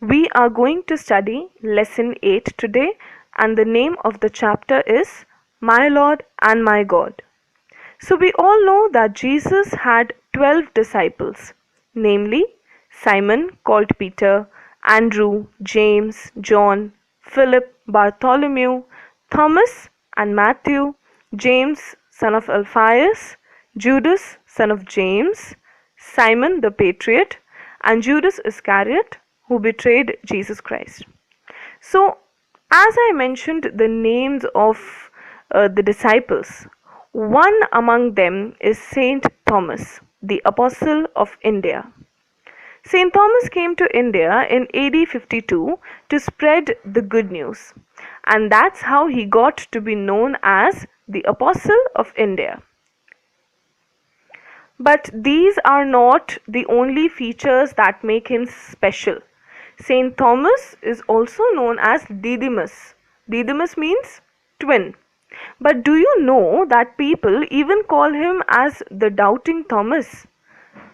We are going to study lesson 8 today, and the name of the chapter is My Lord and My God. So, we all know that Jesus had 12 disciples, namely Simon, called Peter, Andrew, James, John, Philip, Bartholomew, Thomas, and Matthew, James, son of Alphaeus, Judas, son of James, Simon the Patriot, and Judas Iscariot, who betrayed Jesus Christ. So, as I mentioned the names of the disciples, one among them is Saint Thomas, the Apostle of India. Saint Thomas came to India in AD 52 to spread the good news, and that's how he got to be known as the Apostle of India. But these are not the only features that make him special. Saint Thomas is also known as Didymus. Didymus means twin. But do you know that people even call him as the doubting Thomas?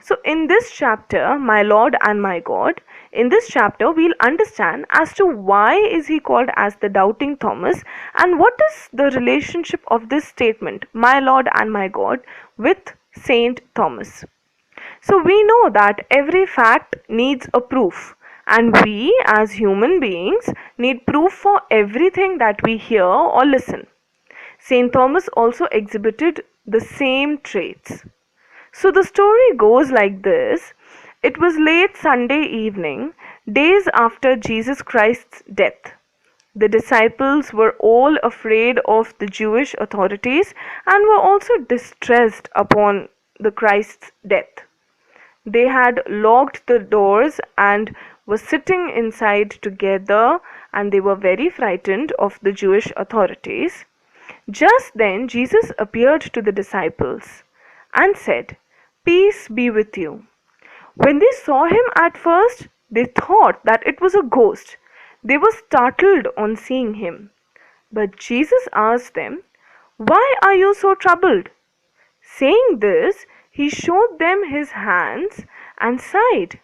So in this chapter, My Lord and My God, in this chapter we'll understand as to why is he called as the doubting Thomas and what is the relationship of this statement, My Lord and My God, with Saint Thomas. So we know that every fact needs a proof, and we as human beings need proof for everything that we hear or listen. Saint Thomas also exhibited the same traits. So the story goes like this. It was late Sunday evening, days after Jesus Christ's death. The disciples were all afraid of the Jewish authorities and were also distressed upon the Christ's death. They had locked the doors and were sitting inside together, and they were very frightened of the Jewish authorities. Just then Jesus appeared to the disciples and said, "Peace be with you." When they saw him at first, they thought that it was a ghost. They were startled on seeing him. But Jesus asked them, "Why are you so troubled?" Saying this, he showed them his hands and side.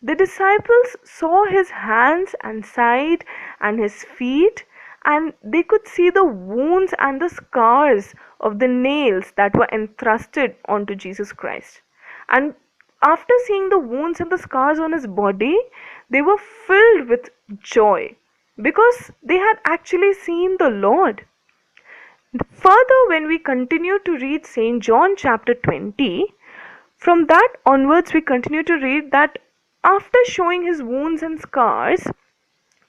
The disciples saw his hands and side and his feet, and they could see the wounds and the scars of the nails that were entrusted onto Jesus Christ. And after seeing the wounds and the scars on his body, they were filled with joy because they had actually seen the Lord. Further, when we continue to read St. John chapter 20, from that onwards we continue to read that after showing his wounds and scars,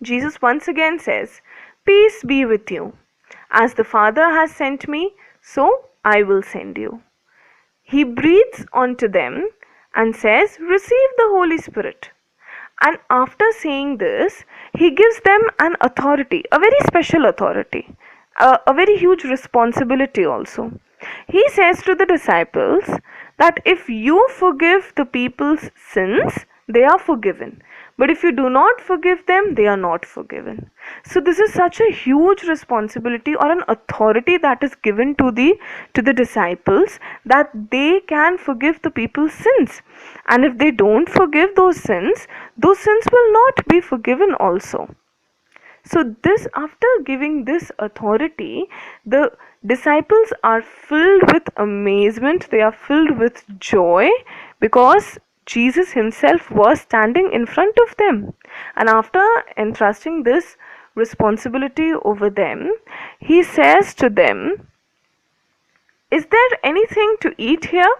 Jesus once again says, "Peace be with you. As the Father has sent me, so I will send you." He breathes onto them and says, "Receive the Holy Spirit." And after saying this, he gives them an authority, a very special authority, a very huge responsibility also. He says to the disciples that if you forgive the people's sins, they are forgiven. But if you do not forgive them, they are not forgiven. So this is such a huge responsibility or an authority that is given to the disciples, that they can forgive the people's sins. And if they don't forgive those sins will not be forgiven also. So this, after giving this authority, the disciples are filled with amazement, they are filled with joy because Jesus himself was standing in front of them. And after entrusting this responsibility over them, he says to them, "Is there anything to eat here?"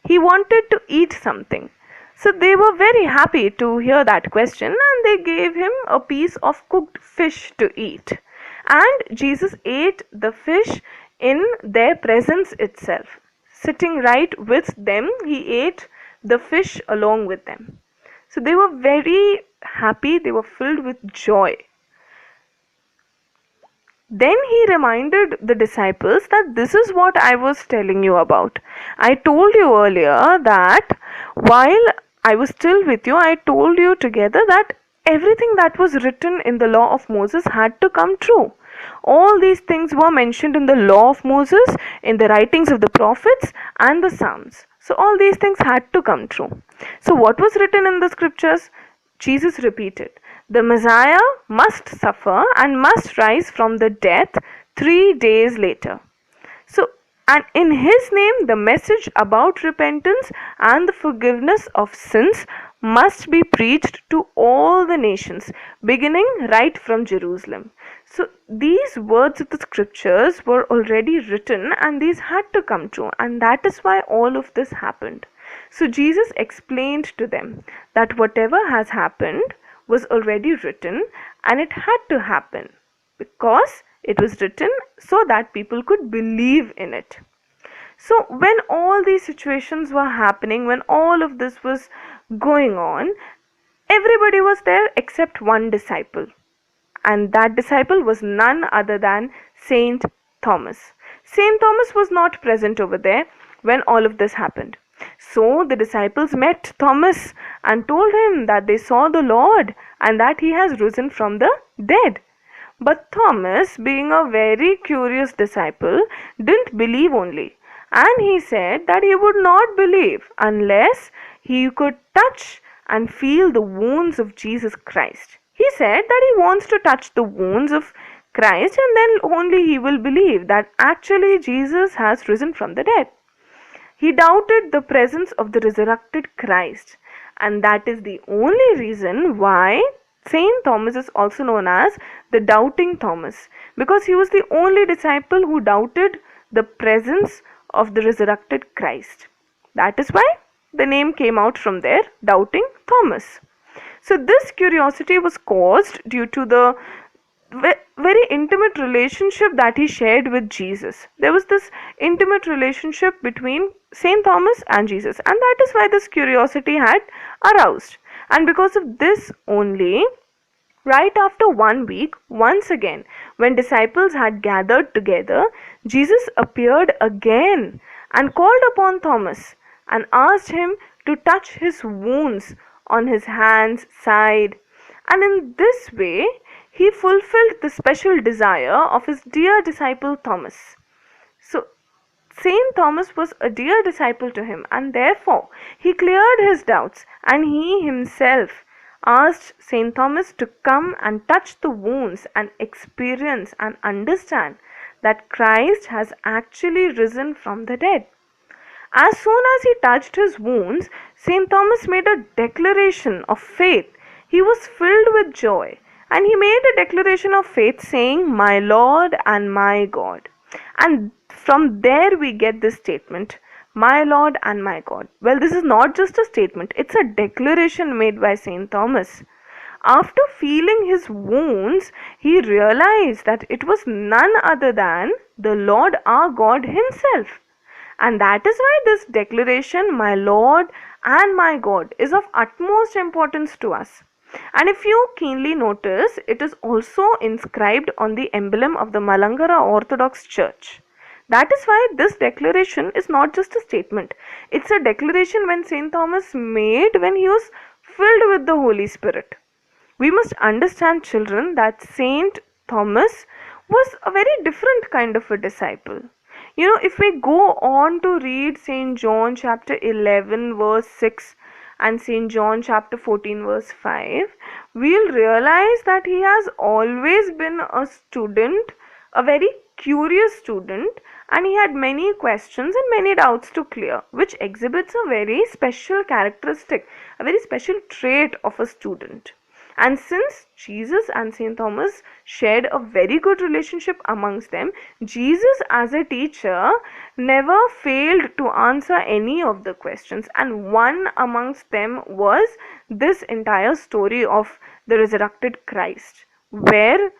He wanted to eat something. So they were very happy to hear that question, and they gave him a piece of cooked fish to eat. And Jesus ate the fish in their presence itself. Sitting right with them, he ate the fish along with them. So they were very happy, they were filled with joy. Then he reminded the disciples that this is what I was telling you about. I told you earlier that while I was still with you, I told you together that everything that was written in the law of Moses had to come true. All these things were mentioned in the law of Moses, in the writings of the prophets and the Psalms. So all these things had to come true. So what was written in the scriptures? Jesus repeated The Messiah must suffer and must rise from the death 3 days later. So, and in his name, the message about repentance and the forgiveness of sins must be preached to all the nations, beginning right from Jerusalem. So, these words of the scriptures were already written and these had to come true, and that is why all of this happened. So, Jesus explained to them that whatever has happened was already written and it had to happen because it was written so that people could believe in it. So, when all these situations were happening, when all of this was going on, everybody was there except one disciple. And that disciple was none other than Saint Thomas. Saint Thomas was not present over there when all of this happened. So the disciples met Thomas and told him that they saw the Lord and that he has risen from the dead. But Thomas, being a very curious disciple, didn't believe only. And he said that he would not believe unless he could touch and feel the wounds of Jesus Christ. He said that he wants to touch the wounds of Christ and then only he will believe that actually Jesus has risen from the dead. He doubted the presence of the resurrected Christ, and that is the only reason why Saint Thomas is also known as the doubting Thomas, because he was the only disciple who doubted the presence of the resurrected Christ. That is why the name came out from there, doubting Thomas. So this curiosity was caused due to the very intimate relationship that he shared with Jesus. There was this intimate relationship between Saint Thomas and Jesus, and that is why this curiosity had aroused. And because of this only, right after 1 week, once again, when disciples had gathered together, Jesus appeared again and called upon Thomas and asked him to touch his wounds on his hands, side, and in this way, he fulfilled the special desire of his dear disciple Thomas. So, Saint Thomas was a dear disciple to him, and therefore he cleared his doubts and he himself asked Saint Thomas to come and touch the wounds and experience and understand that Christ has actually risen from the dead. As soon as he touched his wounds, Saint Thomas made a declaration of faith. He was filled with joy. And he made a declaration of faith saying, "My Lord and my God." And from there we get this statement, "My Lord and my God." Well, this is not just a statement, it's a declaration made by Saint Thomas. After feeling his wounds, he realized that it was none other than the Lord our God himself. And that is why this declaration, "My Lord and my God," is of utmost importance to us. And if you keenly notice, it is also inscribed on the emblem of the Malankara Orthodox Church. That is why this declaration is not just a statement. It's a declaration when Saint Thomas made when he was filled with the Holy Spirit. We must understand, children, that Saint Thomas was a very different kind of a disciple. You know, if we go on to read Saint John chapter 11 verse 6 and St. John chapter 14 verse 5, we'll realize that he has always been a student, a very curious student, and he had many questions and many doubts to clear, which exhibits a very special characteristic, a very special trait of a student. And since Jesus and Saint Thomas shared a very good relationship amongst them, Jesus as a teacher never failed to answer any of the questions, and one amongst them was this entire story of the resurrected Christ, where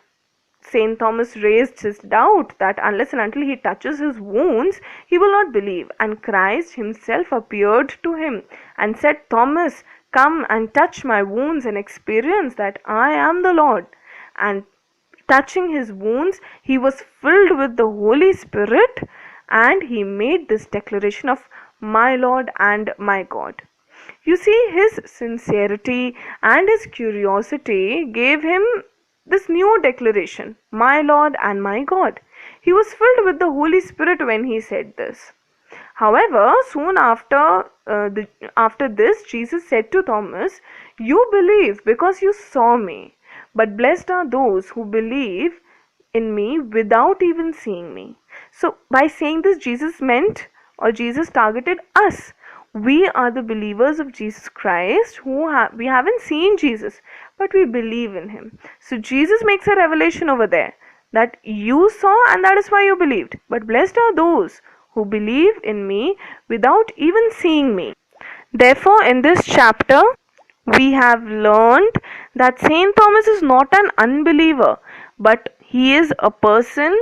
Saint Thomas raised his doubt that unless and until he touches his wounds, he will not believe. And Christ himself appeared to him and said, "Thomas, come and touch my wounds and experience that I am the Lord." And touching his wounds, he was filled with the Holy Spirit and he made this declaration of "My Lord and my God." You see, his sincerity and his curiosity gave him this new declaration, "My Lord and my God." He was filled with the Holy Spirit when he said this. However, soon after this, Jesus said to Thomas, "You believe because you saw me." But blessed are those who believe in me without even seeing me. So, by saying this, Jesus meant, or Jesus targeted us. We are the believers of Jesus Christ we haven't seen Jesus, but we believe in him. So, Jesus makes a revelation over there that you saw and that is why you believed. But blessed are those who believe in me without even seeing me. Therefore, in this chapter, we have learned that Saint Thomas is not an unbeliever, but he is a person